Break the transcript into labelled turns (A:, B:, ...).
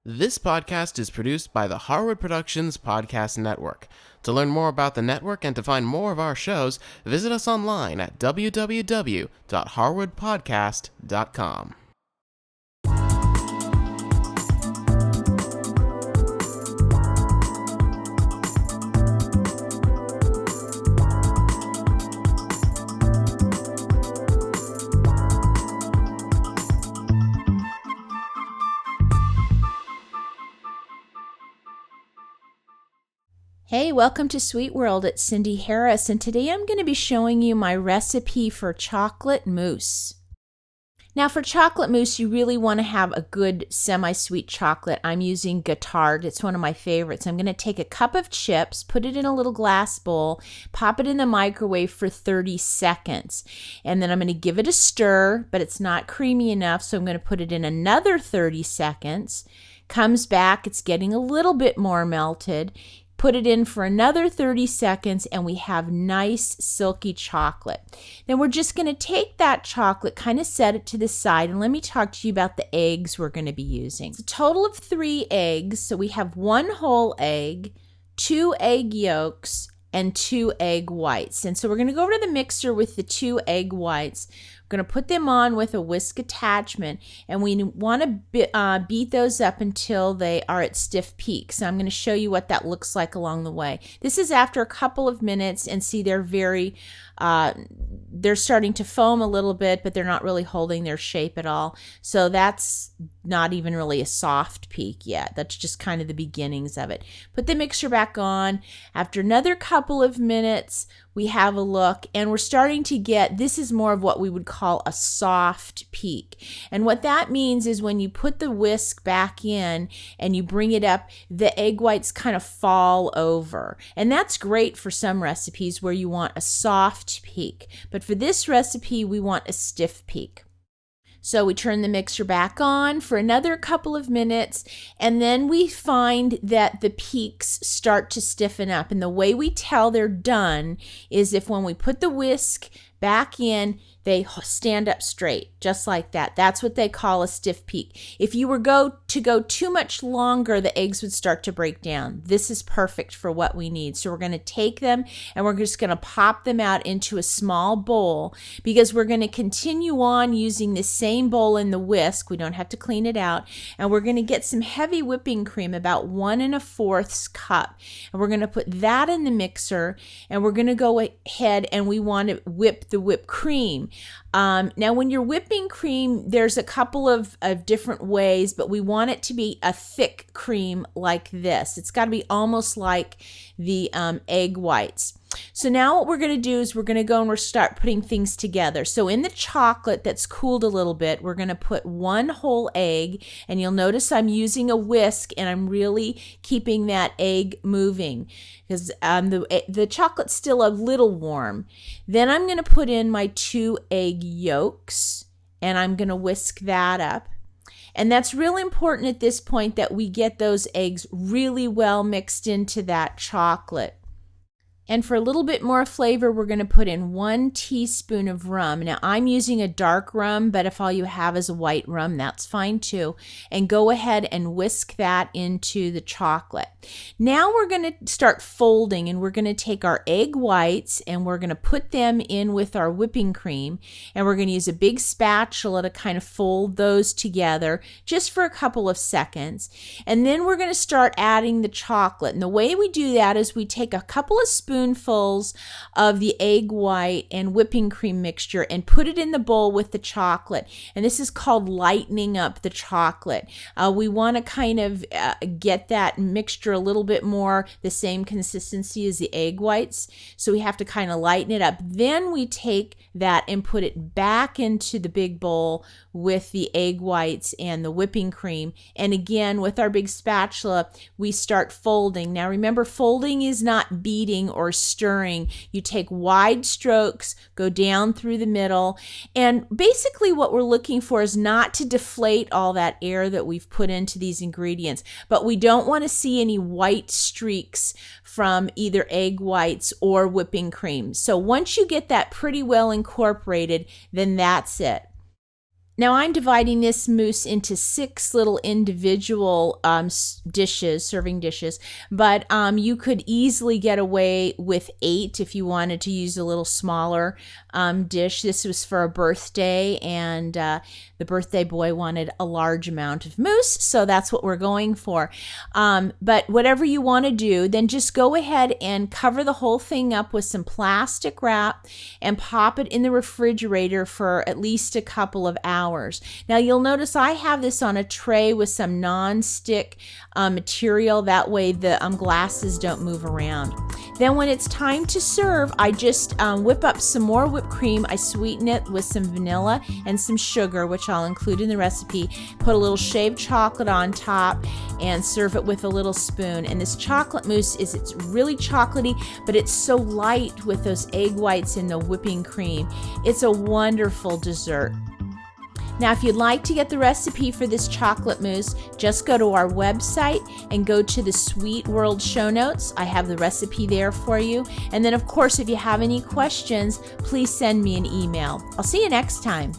A: This podcast is produced by the Harwood Productions Podcast Network. To learn more about the network and to find more of our shows, visit us online at www.harwoodpodcast.com.
B: Hey, welcome to Sweet World. It's Cindy Harris, and today I'm going to be showing you my recipe for chocolate mousse. Now, for chocolate mousse, you really want to have a good semi-sweet chocolate. I'm using Gattard. It's one of my favorites. I'm going to take a cup of chips, put it in a little glass bowl, pop it in the microwave for 30 seconds, and then I'm going to give it a stir, but it's not creamy enough, so I'm going to put it in another 30 seconds. Comes back, it's getting a little bit more melted. Put it in for another 30 seconds and we have nice silky chocolate. Then we're just going to take that chocolate, kind of set it to the side, and let me talk to you about the eggs we're going to be using. It's a total of 3 eggs. So we have 1 whole egg, 2 egg yolks, and 2 egg whites. And so we're going to go over to the mixer with the 2 egg whites. We're going to put them on with a whisk attachment, and we want to beat those up until they are at stiff peaks. So I'm going to show you what that looks like along the way. This is after a couple of minutes, and see they're starting to foam a little bit, but they're not really holding their shape at all. So that's not even really a soft peak yet. That's just kind of the beginnings of it. Put the mixer back on. After another couple of minutes, we have a look, and we're starting to get, this is more of what we would call a soft peak. And what that means is when you put the whisk back in and you bring it up, the egg whites kind of fall over. And that's great for some recipes where you want a soft peak. But for this recipe, we want a stiff peak. So we turn the mixer back on for another couple of minutes, and then we find that the peaks start to stiffen up. And the way we tell they're done is if when we put the whisk back in, they stand up straight, just like that. That's what they call a stiff peak. If you were to go too much longer, the eggs would start to break down. This is perfect for what we need. So we're going to take them and we're just going to pop them out into a small bowl, because we're going to continue on using the same bowl in the whisk. We don't have to clean it out. And we're going to get some heavy whipping cream, about 1 1/4 cup. And we're going to put that in the mixer, and we're going to go ahead and we want to whip the whipped cream. Now, when you're whipping cream, there's a couple of different ways, but we want it to be a thick cream like this. It's got to be almost like the egg whites. So now what we're going to do is we're going to go and we're start putting things together. So in the chocolate that's cooled a little bit, we're going to put 1 whole egg, and you'll notice I'm using a whisk and I'm really keeping that egg moving because the chocolate's still a little warm. Then I'm going to put in my 2 egg yolks, and I'm going to whisk that up. And that's really important at this point that we get those eggs really well mixed into that chocolate. And for a little bit more flavor, we're going to put in 1 teaspoon of rum. Now, I'm using a dark rum, but if all you have is a white rum, that's fine too. And go ahead and whisk that into the chocolate. Now we're going to start folding, and we're going to take our egg whites and we're going to put them in with our whipping cream. And we're going to use a big spatula to kind of fold those together just for a couple of seconds. And then we're going to start adding the chocolate. And the way we do that is we take a couple of spoonfuls of the egg white and whipping cream mixture and put it in the bowl with the chocolate. And this is called lightening up the chocolate. We want to kind of get that mixture a little bit more the same consistency as the egg whites. So we have to kind of lighten it up. Then we take that and put it back into the big bowl with the egg whites and the whipping cream. And again, with our big spatula, we start folding. Now remember, folding is not beating or stirring. You take wide strokes, go down through the middle, and basically what we're looking for is not to deflate all that air that we've put into these ingredients, but we don't want to see any white streaks from either egg whites or whipping cream. So once you get that pretty well incorporated, then that's it. Now I'm dividing this mousse into 6 little individual dishes, serving dishes, but you could easily get away with 8 if you wanted to use a little smaller dish. This was for a birthday, and the birthday boy wanted a large amount of mousse, so that's what we're going for. But whatever you want to do, then just go ahead and cover the whole thing up with some plastic wrap and pop it in the refrigerator for at least a couple of hours. Now you'll notice I have this on a tray with some non-stick material. That way the glasses don't move around. Then when it's time to serve, I just whip up some more whipped cream. I sweeten it with some vanilla and some sugar, which I'll include in the recipe. Put a little shaved chocolate on top and serve it with a little spoon. And this chocolate mousse it's really chocolatey, but it's so light with those egg whites and the whipping cream. It's a wonderful dessert. Now, if you'd like to get the recipe for this chocolate mousse, just go to our website and go to the Sweet World show notes. I have the recipe there for you. And then, of course, if you have any questions, please send me an email. I'll see you next time.